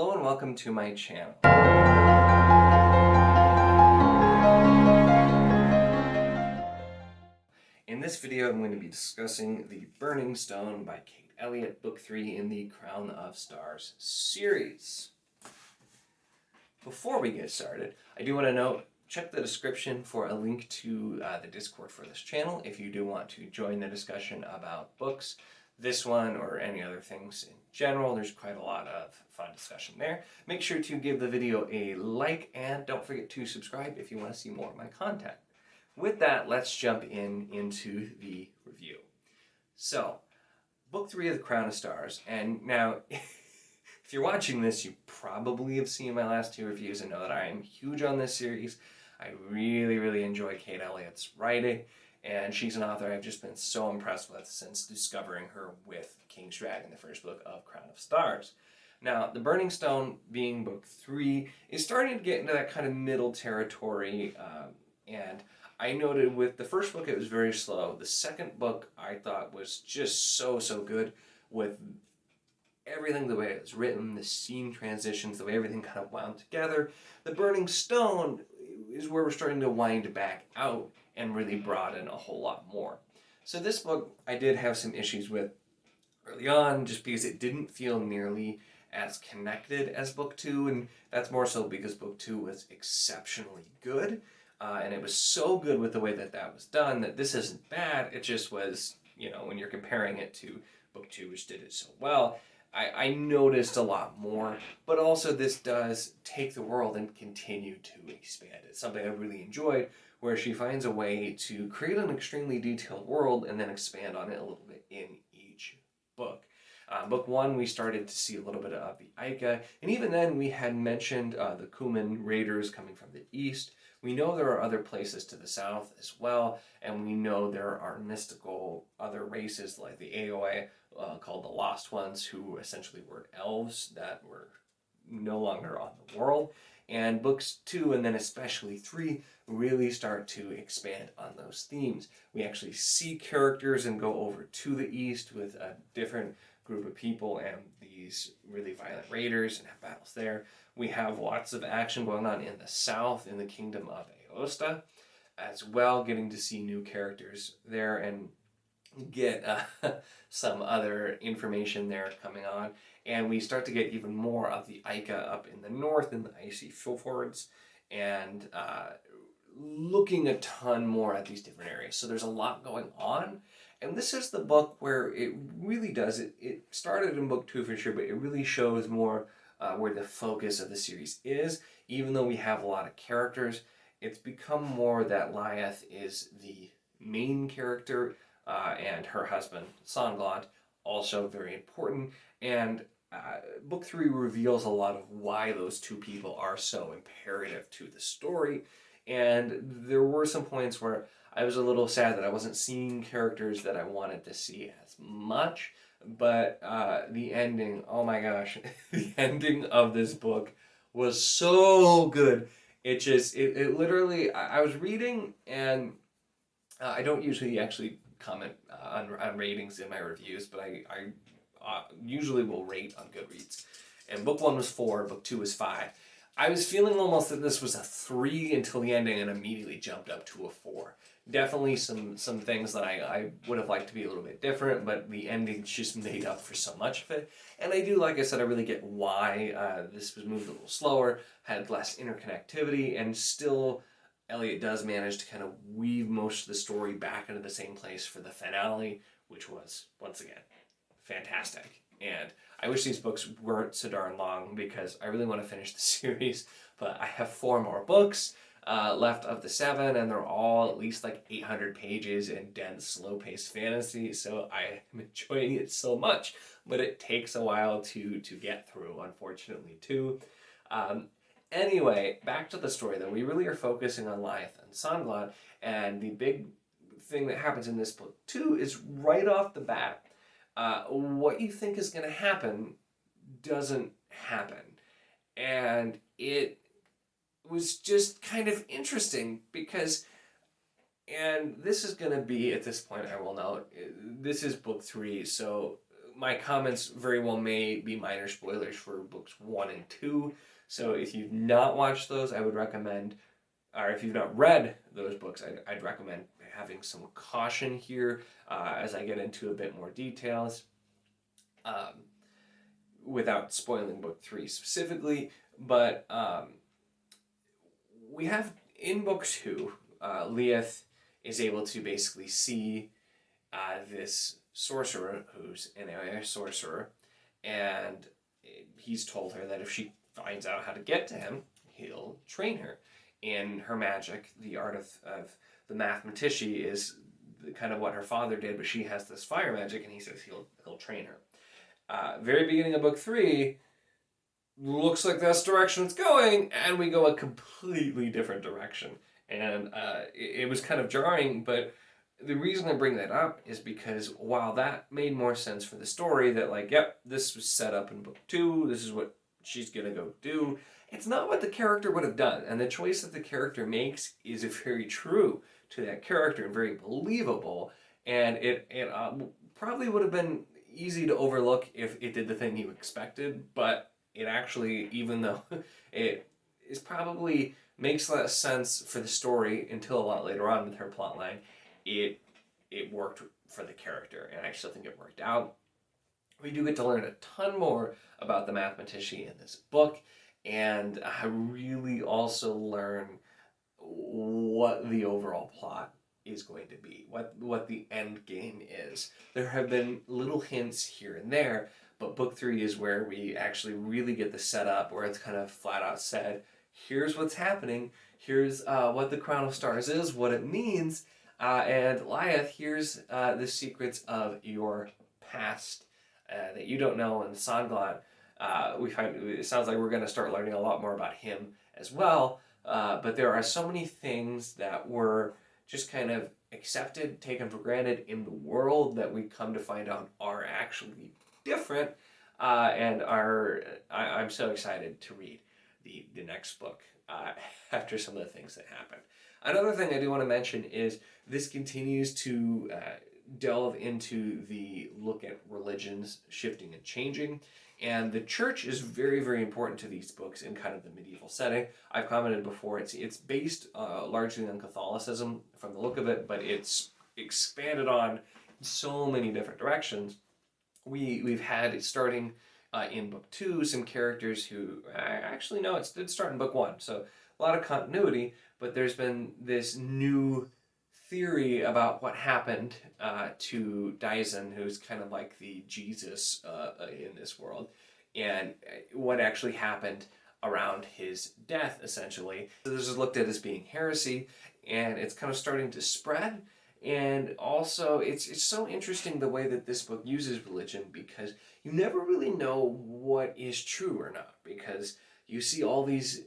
Hello and welcome to my channel. In this video I'm going to be discussing The Burning Stone by Kate Elliott, book 3 in the Crown of Stars series. Before we get started, I do want to note, check the description for a link to the Discord for this channel if you do want to join the discussion about books, this one or any other things in general. There's quite a lot of fun discussion there. Make sure to give the video a like and don't forget to subscribe if you want to see more of my content. With that, let's jump into the review. So, book 3 of The Crown of Stars, and now if you're watching this, you probably have seen my last 2 reviews and know that I am huge on this series. I really enjoy Kate Elliott's writing, and she's an author I've just been so impressed with since discovering her with King's Dragon, the first book of Crown of Stars. Now, The Burning Stone, being book 3, is starting to get into that kind of middle territory, and I noted with the first book it was very slow. The second book I thought was just so good with everything, the way it was written, the scene transitions, the way everything kind of wound together. The Burning Stone is where we're starting to wind back out and really broaden a whole lot more. So this book I did have some issues with early on just because it didn't feel nearly as connected as book 2, and that's more so because book 2 was exceptionally good, and it was so good with the way that that was done that this isn't bad. It just was, you know, when you're comparing it to book 2, which did it so well, I noticed a lot more, but also this does take the world and continue to expand it. Something I really enjoyed, where she finds a way to create an extremely detailed world and then expand on it a little bit in each book. Book 1, we started to see a little bit of the Ica, and even then we had mentioned the Cuman raiders coming from the east. We know there are other places to the south as well, and we know there are mystical other races like the Aoi, called the Lost Ones, who essentially were elves that were no longer on the world. And books 2 and then especially 3 really start to expand on those themes. We actually see characters and go over to the east with a different group of people and these really violent raiders and have battles there. We have lots of action going on in the south in the kingdom of Aosta as well, getting to see new characters there and get some other information there coming on. And we start to get even more of the Ica up in the north in the icy fjords and looking a ton more at these different areas. So there's a lot going on. And this is the book where it really does, it started in book 2 for sure, but it really shows more where the focus of the series is. Even though we have a lot of characters, it's become more that Lyath is the main character, and her husband, Songlot, also very important. And book 3 reveals a lot of why those two people are so imperative to the story. And there were some points where I was a little sad that I wasn't seeing characters that I wanted to see as much. But the ending, oh my gosh, the ending of this book was so good. It literally, I was reading, and I don't usually actually comment on ratings in my reviews, but I usually will rate on Goodreads. And book 1 was 4, book 2 was 5. I was feeling almost that this was a 3 until the ending and immediately jumped up to a 4. Definitely some things that I would have liked to be a little bit different, but the ending just made up for so much of it. And I do, like I said, I really get why this was moved a little slower, had less interconnectivity, and still Elliot does manage to kind of weave most of the story back into the same place for the finale, which was, once again, fantastic. And I wish these books weren't so darn long because I really want to finish the series, but I have 4 more books left of the 7, and they're all at least like 800 pages in dense, slow-paced fantasy, so I am enjoying it so much, but it takes a while to get through, unfortunately, too. Anyway, back to the story, though. We really are focusing on Lyath and Songlot, and the big thing that happens in this book, too, is right off the bat, what you think is going to happen doesn't happen. And it was just kind of interesting because, and this is going to be, at this point I will note, this is book 3, so my comments very well may be minor spoilers for books 1 and 2. So if you've not watched those, I would recommend, or if you've not read those books, I'd recommend having some caution here as I get into a bit more details without spoiling book 3 specifically. But we have in book 2, Leith is able to basically see this sorcerer who's an AI sorcerer, and he's told her that if she finds out how to get to him, he'll train her in her magic. The art of the mathematician is kind of what her father did, but she has this fire magic, and he says he'll train her. Very beginning of book 3, looks like that's the direction it's going, and we go a completely different direction. And it was kind of jarring, but the reason I bring that up is because while that made more sense for the story, that like, yep, this was set up in book 2, this is what she's gonna go do, it's not what the character would have done. And the choice that the character makes is very true to that character and very believable. And it probably would have been easy to overlook if it did the thing you expected, but it actually, even though it is probably makes less sense for the story until a lot later on with her plotline, it worked for the character, and I still think it worked out. We do get to learn a ton more about the mathematician in this book, and I really also learn what the overall plot is going to be, what the end game is. There have been little hints here and there, but book 3 is where we actually really get the setup, where it's kind of flat out said, here's what's happening, here's what the Crown of Stars is, what it means, and Leith, here's the secrets of your past that you don't know. And Sandglot, we find it sounds like we're going to start learning a lot more about him as well, but there are so many things that were just kind of accepted, taken for granted in the world that we come to find out are actually different, and I'm so excited to read the next book after some of the things that happen. Another thing I do want to mention is this continues to delve into the look at religions shifting and changing, and the church is very, very important to these books in kind of the medieval setting. I've commented before, it's based largely on Catholicism from the look of it, but it's expanded on so many different directions. We've had, starting in book 2, some characters who, actually no, it did start in book 1, so a lot of continuity, but there's been this new theory about what happened to Dyson, who's kind of like the Jesus in this world, and what actually happened around his death, essentially. So this is looked at as being heresy, and it's kind of starting to spread. And also, it's so interesting the way that this book uses religion, because you never really know what is true or not, because you see all these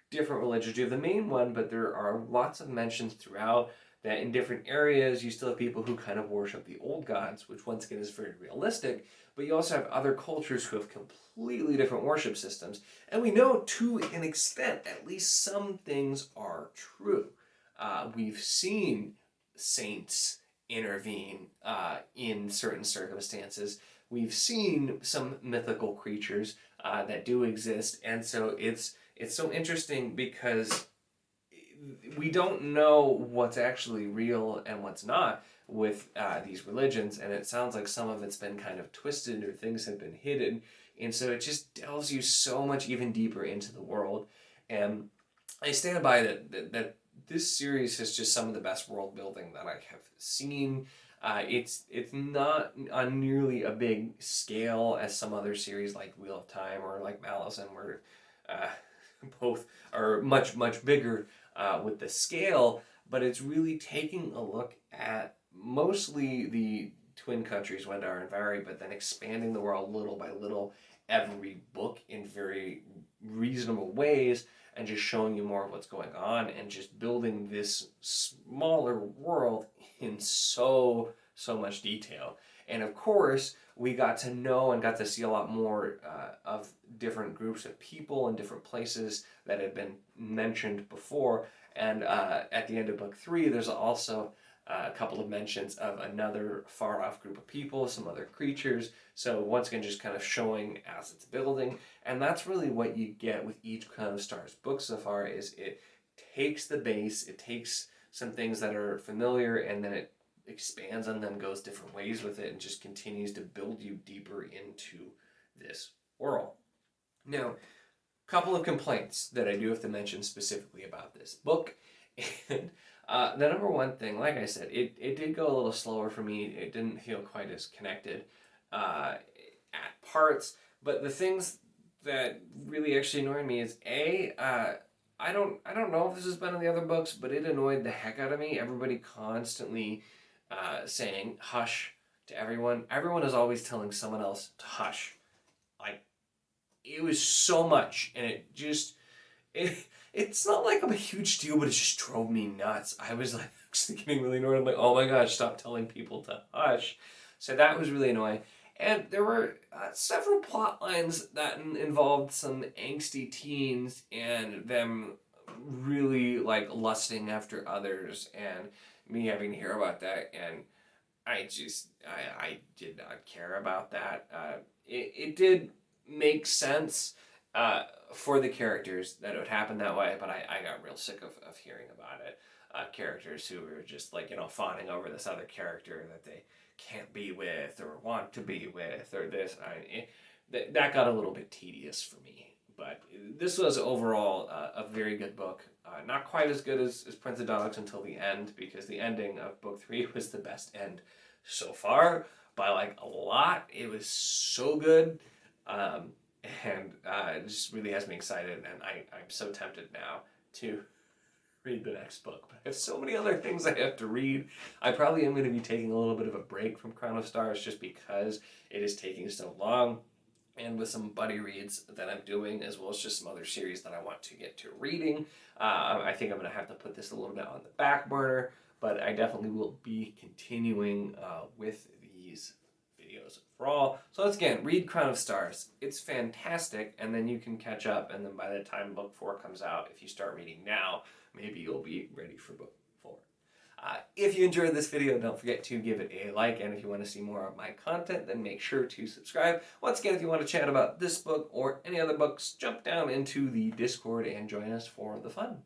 different religions. You have the main one, but there are lots of mentions throughout that in different areas you still have people who kind of worship the old gods, which once again is very realistic, but you also have other cultures who have completely different worship systems. And we know to an extent at least some things are true. We've seen saints intervene in certain circumstances. We've seen some mythical creatures that do exist, and so it's so interesting because we don't know what's actually real and what's not with these religions, and it sounds like some of it's been kind of twisted or things have been hidden, and so it just delves you so much even deeper into the world. And I stand by that this series is just some of the best world building that I have seen. It's not on nearly a big scale as some other series like Wheel of Time or like Malison, where both are much, much bigger with the scale, but it's really taking a look at mostly the twin countries, Wendar and Vari, but then expanding the world little by little, every book in very reasonable ways, and just showing you more of what's going on, and just building this smaller world in so much detail. And of course, we got to know and got to see a lot more of different groups of people and different places that had been mentioned before. And at the end of book 3, there's also a couple of mentions of another far off group of people, some other creatures. So once again, just kind of showing as it's building. And that's really what you get with each Crown of Stars book so far, is it takes the base, it takes some things that are familiar, and then it expands on them, goes different ways with it, and just continues to build you deeper into this world. Now, a couple of complaints that I do have to mention specifically about this book. And the number one thing, like I said, it did go a little slower for me. It didn't feel quite as connected at parts. But the things that really actually annoyed me is I don't know if this has been in the other books, but it annoyed the heck out of me. Everybody constantly saying hush to everyone. Everyone is always telling someone else to hush. Like, it was so much, and it's not like I'm a huge deal, but it just drove me nuts. I was like actually getting really annoyed. I'm like, oh my gosh, stop telling people to hush. So that was really annoying. And there were several plot lines that involved some angsty teens and them really like lusting after others, and me having to hear about that. And I did not care about that. It did make sense for the characters that it would happen that way, but I got real sick of hearing about it. Characters who were just like, fawning over this other character that they can't be with or want to be with or this. That got a little bit tedious for me. But this was overall a very good book. Not quite as good as Prince of Dogs until the end, because the ending of book 3 was the best end so far by like a lot. It was so good. And it just really has me excited, and I'm so tempted now to read the next book. But I have so many other things I have to read. I probably am going to be taking a little bit of a break from Crown of Stars just because it is taking so long, and with some buddy reads that I'm doing, as well as just some other series that I want to get to reading. I think I'm going to have to put this a little bit on the back burner, but I definitely will be continuing with these videos for all. So let's again read Crown of Stars. It's fantastic, and then you can catch up, and then by the time book 4 comes out, if you start reading now, maybe you'll be ready for book 4. If you enjoyed this video, don't forget to give it a like, and if you want to see more of my content, then make sure to subscribe. Once again, if you want to chat about this book or any other books, jump down into the Discord and join us for the fun.